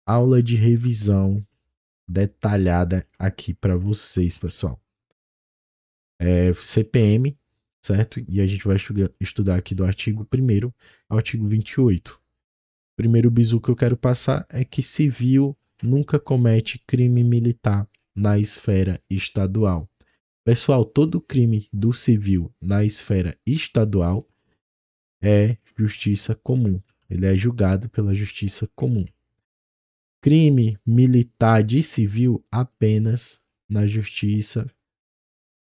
aula de revisão detalhada aqui para vocês, pessoal. CPM, certo? E a gente vai estudar aqui do artigo 1º ao artigo 28. O primeiro bizu que eu quero passar é que civil nunca comete crime militar na esfera estadual. Pessoal, todo crime do civil na esfera estadual é justiça comum. Ele é julgado pela justiça comum. Crime militar de civil apenas na justiça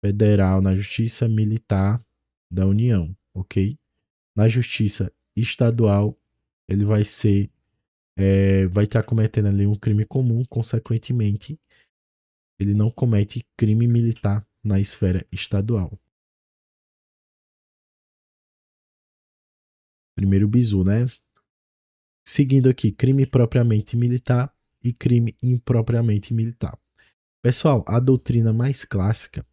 federal, na justiça militar da União, ok? Na justiça estadual, ele vai estar cometendo ali um crime comum, consequentemente, ele não comete crime militar na esfera estadual. Primeiro bizu, né? Seguindo aqui, crime propriamente militar e crime impropriamente militar. Pessoal, a doutrina mais clássica,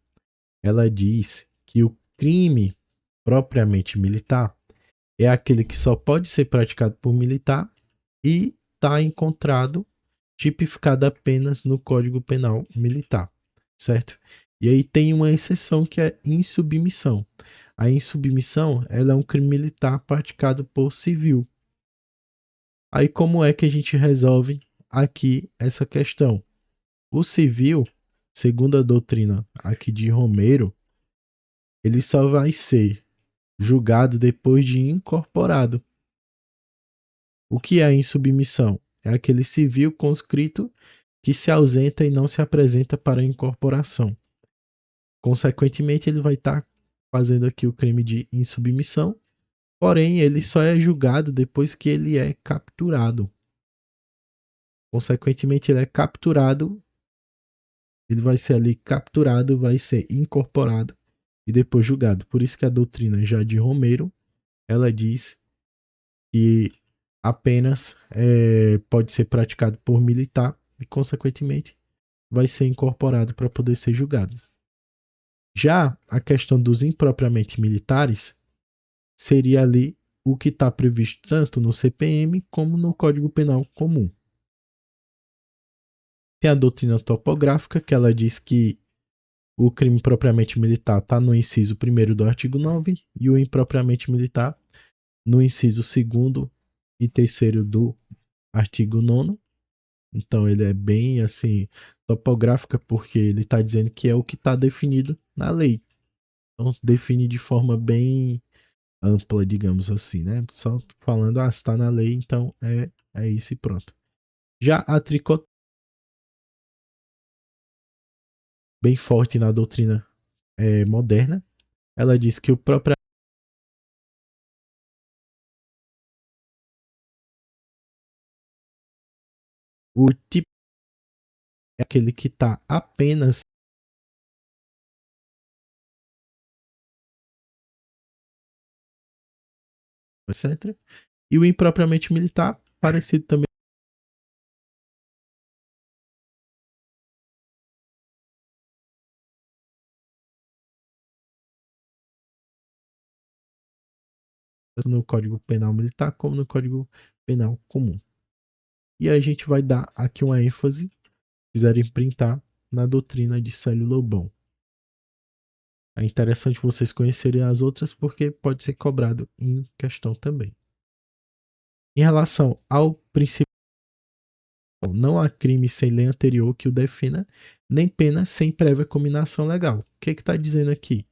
ela diz que o crime propriamente militar é aquele que só pode ser praticado por militar e está encontrado, tipificado apenas no Código Penal Militar, certo? E aí tem uma exceção que é insubmissão. A insubmissão, ela é um crime militar praticado por civil. Aí como é que a gente resolve aqui essa questão? O civil, segundo a doutrina aqui de Romero, ele só vai ser julgado depois de incorporado. O que é a insubmissão? É aquele civil conscrito que se ausenta e não se apresenta para a incorporação. Consequentemente, ele vai estar fazendo aqui o crime de insubmissão, porém, ele só é julgado depois que ele é capturado. Consequentemente, ele é capturado, ele vai ser ali capturado, vai ser incorporado e depois julgado. Por isso que a doutrina já de Romero, ela diz que apenas pode ser praticado por militar e, consequentemente, vai ser incorporado para poder ser julgado. Já a questão dos impropriamente militares seria ali o que está previsto tanto no CPM como no Código Penal Comum. Tem a doutrina topográfica, que ela diz que o crime propriamente militar está no inciso 1º do artigo 9 e o impropriamente militar no inciso 2º e 3º do artigo 9º. Então ele é bem assim topográfica porque ele está dizendo que é o que está definido na lei. Então define de forma bem ampla, digamos assim, né? Só falando, está na lei, então é isso e pronto. Já a tricot bem forte na doutrina moderna, ela diz que o próprio o tipo é aquele que está apenas, etc. E o impropriamente militar, parecido também no Código Penal Militar como no Código Penal Comum. E a gente vai dar aqui uma ênfase, se quiserem printar, na doutrina de Célio Lobão. É interessante vocês conhecerem as outras porque pode ser cobrado em questão também. Em relação ao princípio, não há crime sem lei anterior que o defina, nem pena sem prévia cominação legal. O que está dizendo aqui?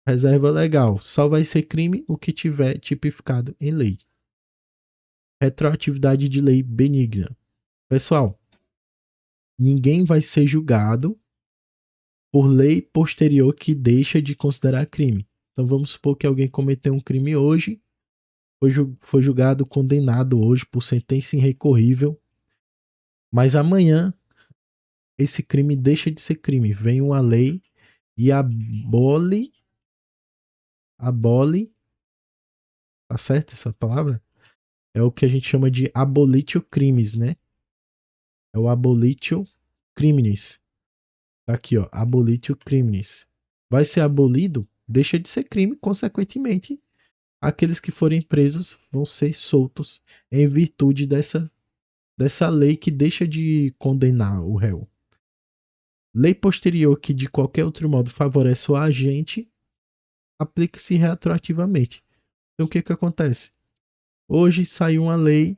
Reserva legal. Só vai ser crime o que tiver tipificado em lei. Retroatividade de lei benigna. Pessoal, ninguém vai ser julgado por lei posterior que deixa de considerar crime. Então vamos supor que alguém cometeu um crime hoje, foi julgado, condenado hoje por sentença irrecorrível, mas amanhã esse crime deixa de ser crime. Vem uma lei e abole, tá certo essa palavra? É o que a gente chama de abolitio crimes, né? É o abolitio criminis. Tá aqui, ó, abolitio criminis. Vai ser abolido, deixa de ser crime, consequentemente, aqueles que forem presos vão ser soltos em virtude dessa dessa lei que deixa de condenar o réu. Lei posterior que de qualquer outro modo favorece o agente, aplica-se retroativamente. Então o que que acontece? Hoje saiu uma lei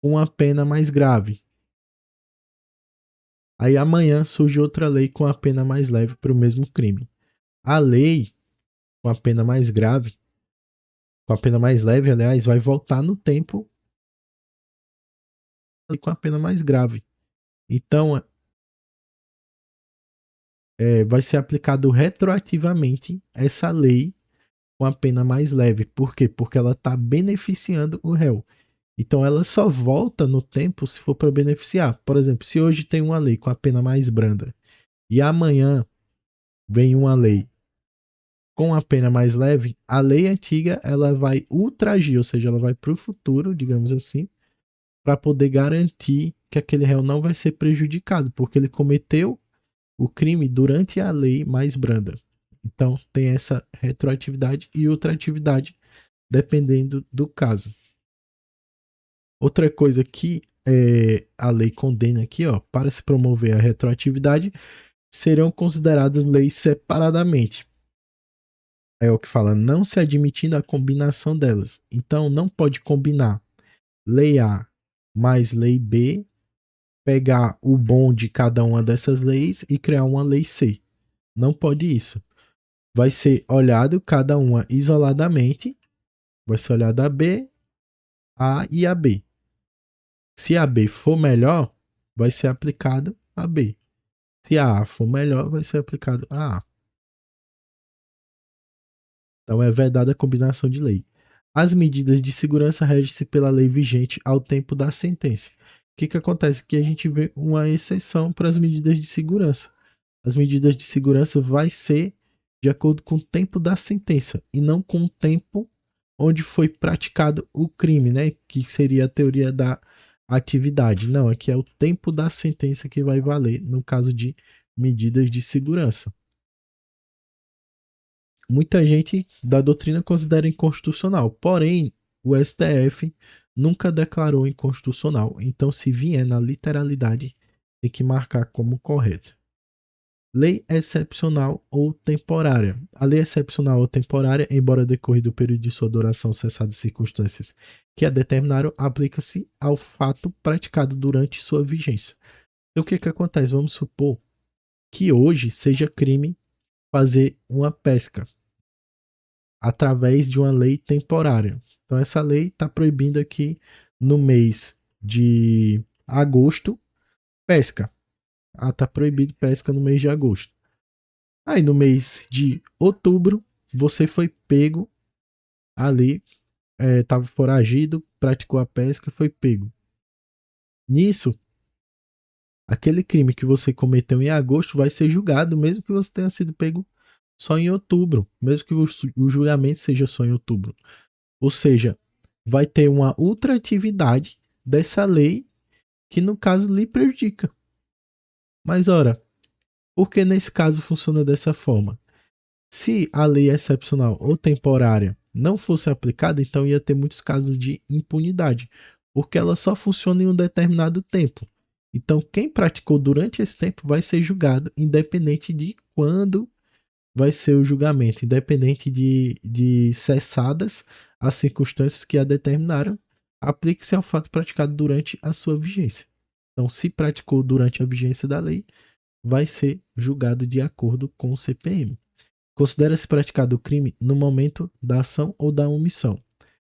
com uma pena mais grave. Aí amanhã surge outra lei com a pena mais leve para o mesmo crime. A lei com a pena mais grave, com a pena mais leve, aliás, vai voltar no tempo com a pena mais grave. Então, vai ser aplicado retroativamente essa lei com a pena mais leve. Por quê? Porque ela está beneficiando o réu. Então, ela só volta no tempo se for para beneficiar. Por exemplo, se hoje tem uma lei com a pena mais branda e amanhã vem uma lei com a pena mais leve, a lei antiga ela vai ultragir, ou seja, ela vai para o futuro, digamos assim, para poder garantir que aquele réu não vai ser prejudicado, porque ele cometeu o crime durante a lei mais branda. Então, tem essa retroatividade e ultratividade, dependendo do caso. Outra coisa que a lei condena aqui, ó, para se promover a retroatividade, serão consideradas leis separadamente. É o que fala, não se admitindo a combinação delas. Então, não pode combinar lei A mais lei B, pegar o bom de cada uma dessas leis e criar uma lei C. Não pode isso. Vai ser olhado cada uma isoladamente, vai ser olhada a B, A e a B. Se a B for melhor, vai ser aplicado a B. Se a A for melhor, vai ser aplicado a A. Então é vedada a combinação de lei. As medidas de segurança regem-se pela lei vigente ao tempo da sentença. O que acontece? Que a gente vê uma exceção para as medidas de segurança. As medidas de segurança vai ser de acordo com o tempo da sentença e não com o tempo onde foi praticado o crime, né? Que seria a teoria da atividade. Não, aqui é o tempo da sentença que vai valer no caso de medidas de segurança. Muita gente da doutrina considera inconstitucional, porém o STF nunca declarou inconstitucional. Então, se vier na literalidade, tem que marcar como correto. Lei excepcional ou temporária. A lei excepcional ou temporária, embora decorrido o período de sua duração cessada de circunstâncias que a determinaram, aplica-se ao fato praticado durante sua vigência. Então, o que acontece? Vamos supor que hoje seja crime fazer uma pesca através de uma lei temporária. Então, essa lei está proibindo aqui no mês de agosto pesca. Está proibido pesca no mês de agosto. Aí no mês de outubro, você foi pego ali, estava foragido, praticou a pesca, foi pego. Nisso, aquele crime que você cometeu em agosto vai ser julgado, mesmo que você tenha sido pego só em outubro, mesmo que o julgamento seja só em outubro. Ou seja, vai ter uma ultratividade dessa lei que no caso lhe prejudica. Mas ora, por que nesse caso funciona dessa forma? Se a lei excepcional ou temporária não fosse aplicada, então ia ter muitos casos de impunidade, porque ela só funciona em um determinado tempo. Então, quem praticou durante esse tempo vai ser julgado, independente de quando vai ser o julgamento, independente de cessadas as circunstâncias que a determinaram, aplique-se ao fato praticado durante a sua vigência. Então, se praticou durante a vigência da lei, vai ser julgado de acordo com o CPM. Considera-se praticado o crime no momento da ação ou da omissão.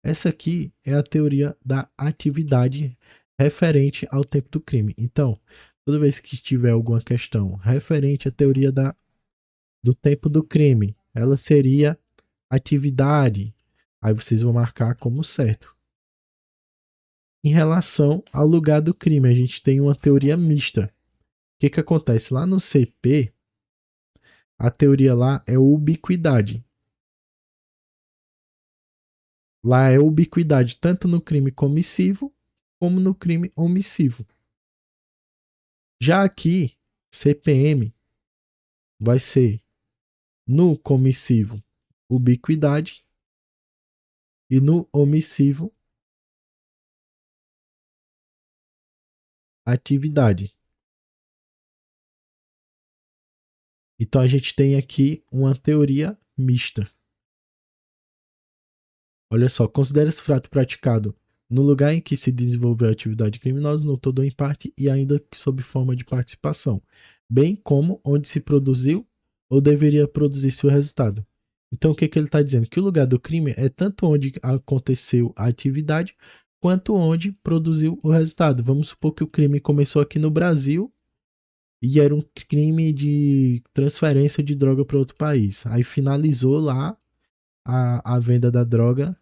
Essa aqui é a teoria da atividade referente ao tempo do crime. Então, toda vez que tiver alguma questão referente à teoria do tempo do crime, ela seria atividade. Aí vocês vão marcar como certo. Em relação ao lugar do crime, a gente tem uma teoria mista. O que acontece? Lá no CP, a teoria lá é ubiquidade. Lá é ubiquidade tanto no crime comissivo como no crime omissivo. Já aqui, CPM vai ser no comissivo ubiquidade e no omissivo atividade. Então a gente tem aqui uma teoria mista. Olha só, considera esse fato praticado no lugar em que se desenvolveu a atividade criminosa, no todo ou em parte, e ainda que sob forma de participação, bem como onde se produziu ou deveria produzir-se o resultado. Então, o que ele está dizendo? Que o lugar do crime é tanto onde aconteceu a atividade, quanto onde produziu o resultado. Vamos supor que o crime começou aqui no Brasil e era um crime de transferência de droga para outro país. Aí finalizou lá a venda da droga.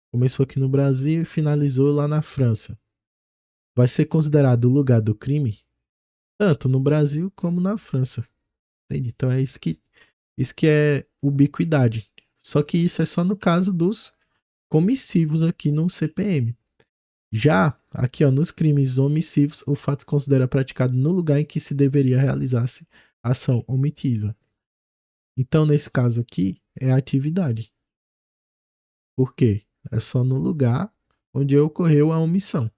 Começou aqui no Brasil e finalizou lá na França. Vai ser considerado o lugar do crime tanto no Brasil como na França. Entende? Então é isso que é ubiquidade. Só que isso é só no caso dos comissivos aqui no CPM. Já aqui, ó, nos crimes omissivos, o fato se considera praticado no lugar em que se deveria realizar-se a ação omitiva. Então, nesse caso aqui, é a atividade. Por quê? É só no lugar onde ocorreu a omissão.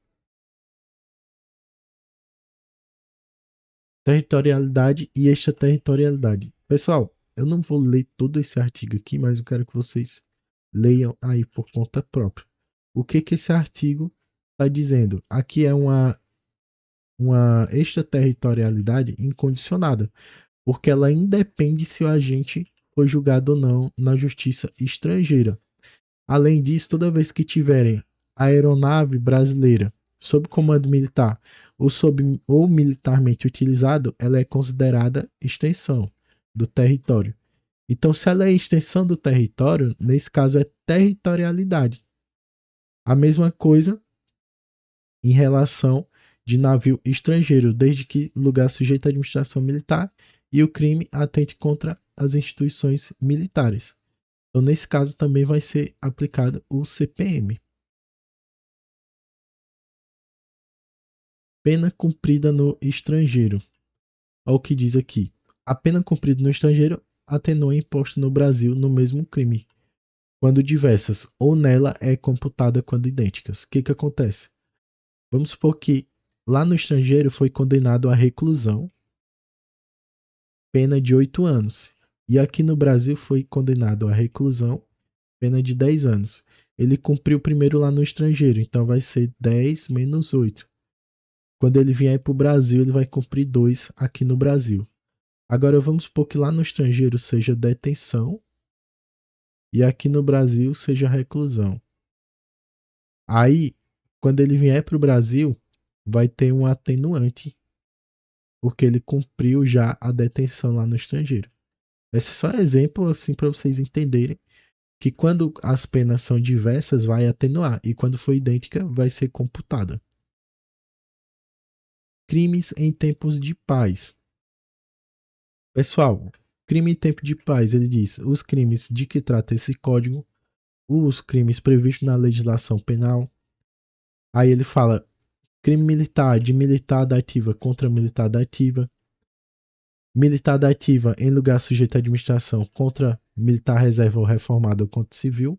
Territorialidade e extraterritorialidade. Pessoal, eu não vou ler todo esse artigo aqui, mas eu quero que vocês leiam aí por conta própria. O que esse artigo está dizendo? Aqui é uma extraterritorialidade incondicionada, porque ela independe se o agente foi julgado ou não na justiça estrangeira. Além disso, toda vez que tiverem aeronave brasileira sob comando militar ou militarmente utilizado, ela é considerada extensão do território. Então, se ela é extensão do território, nesse caso é territorialidade. A mesma coisa em relação de navio estrangeiro, desde que lugar sujeito à administração militar e o crime atente contra as instituições militares. Então, nesse caso, também vai ser aplicado o CPM. Pena cumprida no estrangeiro. Olha o que diz aqui. A pena cumprida no estrangeiro atenua imposto no Brasil no mesmo crime, quando diversas, ou nela é computada quando idênticas. O que acontece? Vamos supor que lá no estrangeiro foi condenado à reclusão, pena de 8 anos. E aqui no Brasil foi condenado à reclusão, pena de 10 anos. Ele cumpriu primeiro lá no estrangeiro, então vai ser 10 menos 8. Quando ele vier para o Brasil, ele vai cumprir 2 aqui no Brasil. Agora vamos supor que lá no estrangeiro seja detenção e aqui no Brasil seja reclusão. Aí, quando ele vier para o Brasil, vai ter um atenuante, porque ele cumpriu já a detenção lá no estrangeiro. Esse é só um exemplo assim para vocês entenderem que quando as penas são diversas vai atenuar e quando for idêntica vai ser computada. Crimes em tempos de paz. Pessoal, crime em tempo de paz, ele diz, os crimes de que trata esse código, os crimes previstos na legislação penal. Aí ele fala crime militar, de militar da ativa contra militar da ativa, militar da ativa em lugar sujeito à administração contra militar reserva ou reformado ou contra civil,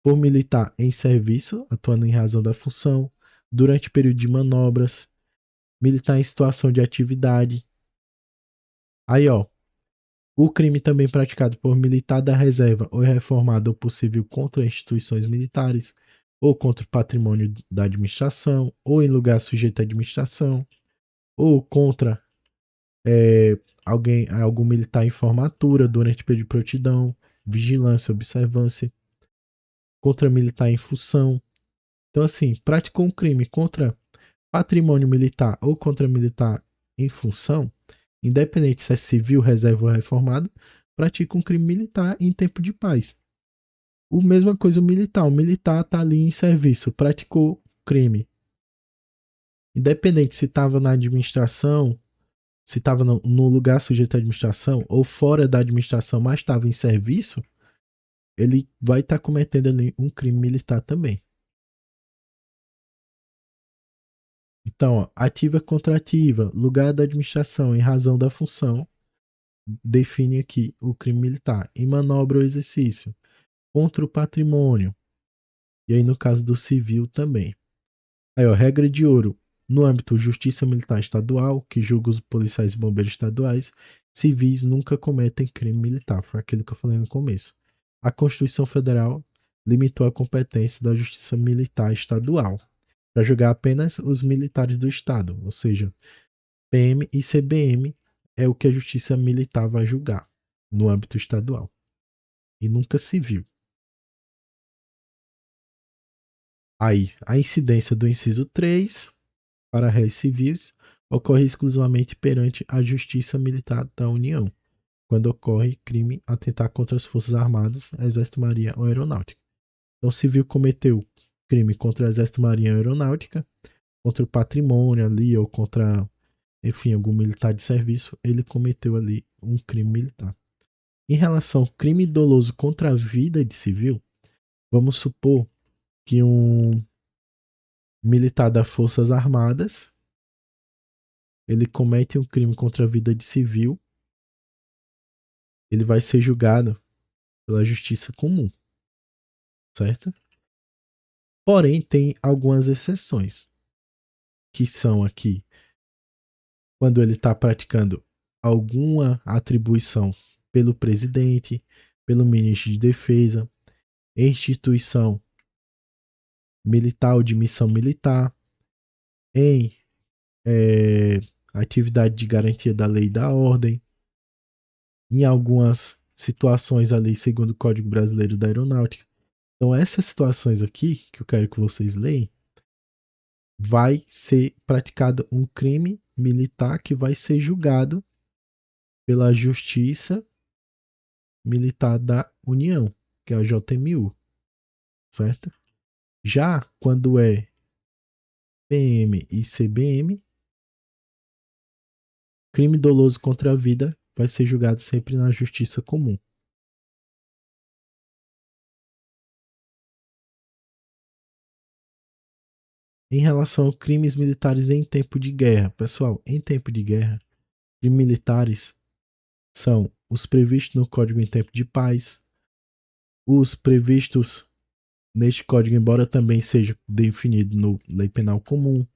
por militar em serviço, atuando em razão da função, durante período de manobras, militar em situação de atividade. Aí, ó, o crime também praticado por militar da reserva ou reformado ou por civil contra instituições militares, ou contra o patrimônio da administração, ou em lugar sujeito à administração, ou contra algum militar em formatura durante período de prontidão, vigilância, observância, contra militar em função. Então, assim, praticou um crime contra patrimônio militar ou contra militar em função, independente se é civil, reserva ou reformado, pratica um crime militar em tempo de paz. A mesma coisa o militar está ali em serviço, praticou crime. Independente se estava na administração, se estava no lugar sujeito à administração ou fora da administração, mas estava em serviço, ele vai estar cometendo ali um crime militar também. Então, ó, ativa contra ativa, lugar da administração em razão da função, define aqui o crime militar. Em manobra ou exercício, contra o patrimônio. E aí, no caso do civil também. Aí, ó, regra de ouro. No âmbito Justiça Militar Estadual, que julga os policiais e bombeiros estaduais, civis nunca cometem crime militar. Foi aquilo que eu falei no começo. A Constituição Federal limitou a competência da Justiça Militar Estadual para julgar apenas os militares do Estado, ou seja, PM e CBM é o que a Justiça Militar vai julgar no âmbito estadual e nunca civil. Aí, a incidência do inciso 3 para réis civis ocorre exclusivamente perante a Justiça Militar da União, quando ocorre crime atentar contra as Forças Armadas, Exército, Marinha ou Aeronáutica. Então, o civil cometeu crime contra o Exército, Marinha ou Aeronáutica, contra o patrimônio ali, ou contra, enfim, algum militar de serviço, ele cometeu ali um crime militar. Em relação ao crime doloso contra a vida de civil, vamos supor que um militar das Forças Armadas ele comete um crime contra a vida de civil, ele vai ser julgado pela justiça comum, certo? Porém, tem algumas exceções, que são aqui, quando ele está praticando alguma atribuição pelo presidente, pelo ministro de defesa, instituição militar ou de missão militar, em atividade de garantia da lei e da ordem, em algumas situações ali, segundo o Código Brasileiro da Aeronáutica. Então, essas situações aqui, que eu quero que vocês leiam, vai ser praticado um crime militar que vai ser julgado pela Justiça Militar da União, que é a JMU, certo? Já quando é PM e CBM, crime doloso contra a vida vai ser julgado sempre na Justiça Comum. Em relação a crimes militares em tempo de guerra, pessoal, em tempo de guerra, crimes militares são os previstos no Código em tempo de paz, os previstos neste código, embora também seja definido no Lei Penal Comum,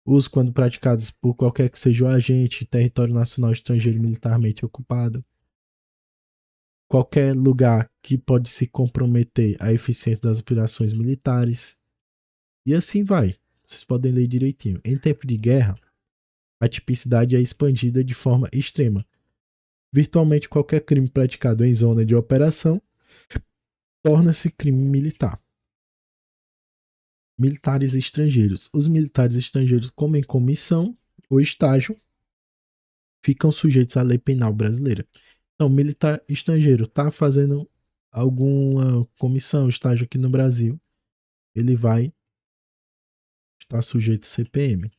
os quando praticados por qualquer que seja o agente, território nacional estrangeiro militarmente ocupado, qualquer lugar que pode se comprometer a eficiência das operações militares, e assim vai. Vocês podem ler direitinho. Em tempo de guerra, a tipicidade é expandida de forma extrema. Virtualmente qualquer crime praticado em zona de operação torna-se crime militar. Militares estrangeiros. Os militares estrangeiros, como em comissão ou estágio, ficam sujeitos à lei penal brasileira. Então, militar estrangeiro está fazendo alguma comissão, estágio aqui no Brasil, ele vai estar sujeito ao CPM.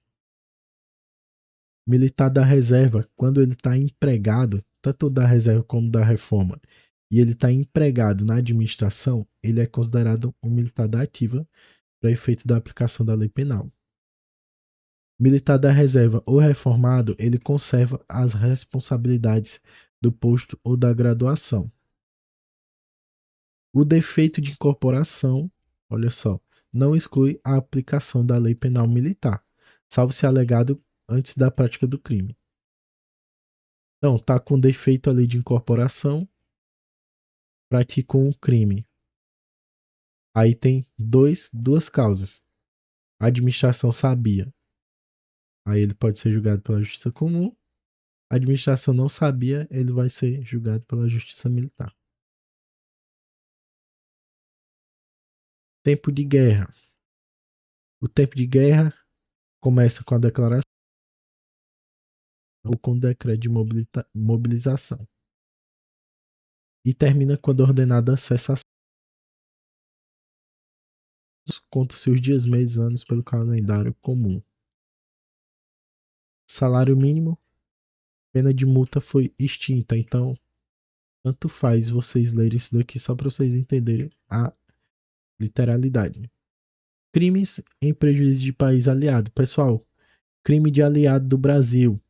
Militar da reserva, quando ele está empregado, tanto da reserva como da reforma, e ele está empregado na administração, ele é considerado um militar da ativa para efeito da aplicação da lei penal. Militar da reserva ou reformado, ele conserva as responsabilidades do posto ou da graduação. O defeito de incorporação, olha só, não exclui a aplicação da lei penal militar, salvo se alegado antes da prática do crime. Então, tá com defeito ali de incorporação, praticou um crime. Aí tem duas causas. A administração sabia. Aí ele pode ser julgado pela justiça comum. A administração não sabia, ele vai ser julgado pela justiça militar. Tempo de guerra. O tempo de guerra começa com a declaração ou com o decreto de mobilização. E termina quando ordenada a cessação. Conta-se os dias, meses, anos pelo calendário comum. Salário mínimo, pena de multa foi extinta. Então, tanto faz vocês lerem isso daqui só para vocês entenderem a literalidade. Crimes em prejuízo de país aliado. Pessoal, crime de aliado do Brasil.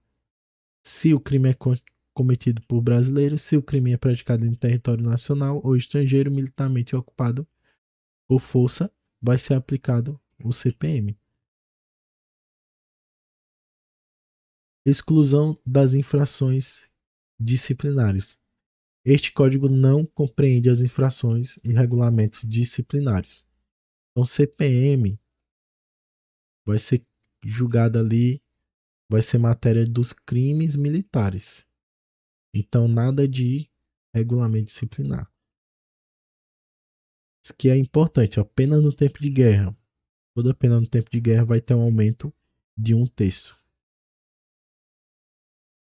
Se o crime é cometido por brasileiros, se o crime é praticado em território nacional ou estrangeiro militarmente ocupado por força, vai ser aplicado o CPM. Exclusão das infrações disciplinares. Este código não compreende as infrações e regulamentos disciplinares. Então, CPM vai ser julgado ali, vai ser matéria dos crimes militares. Então, nada de regulamento disciplinar. Isso que é importante, a pena no tempo de guerra. Toda pena no tempo de guerra vai ter um aumento de 1/3.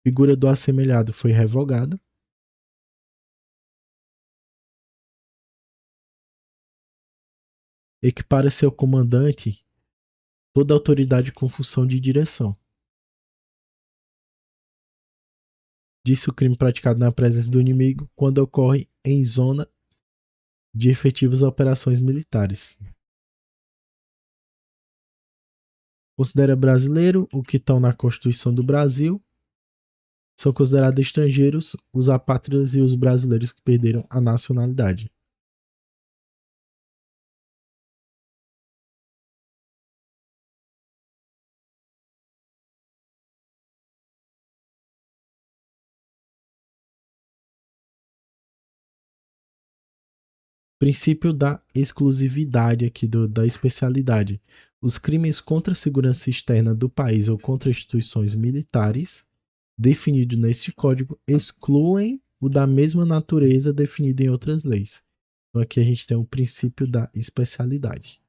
Figura do assemelhado foi revogada. Equipara seu comandante toda autoridade com função de direção. Disse o crime praticado na presença do inimigo quando ocorre em zona de efetivas operações militares. Considera brasileiro o que estão na Constituição do Brasil. São considerados estrangeiros os apátridas e os brasileiros que perderam a nacionalidade. Princípio da exclusividade aqui, da especialidade. Os crimes contra a segurança externa do país ou contra instituições militares, definido neste código, excluem o da mesma natureza definido em outras leis. Então aqui a gente tem o princípio da especialidade.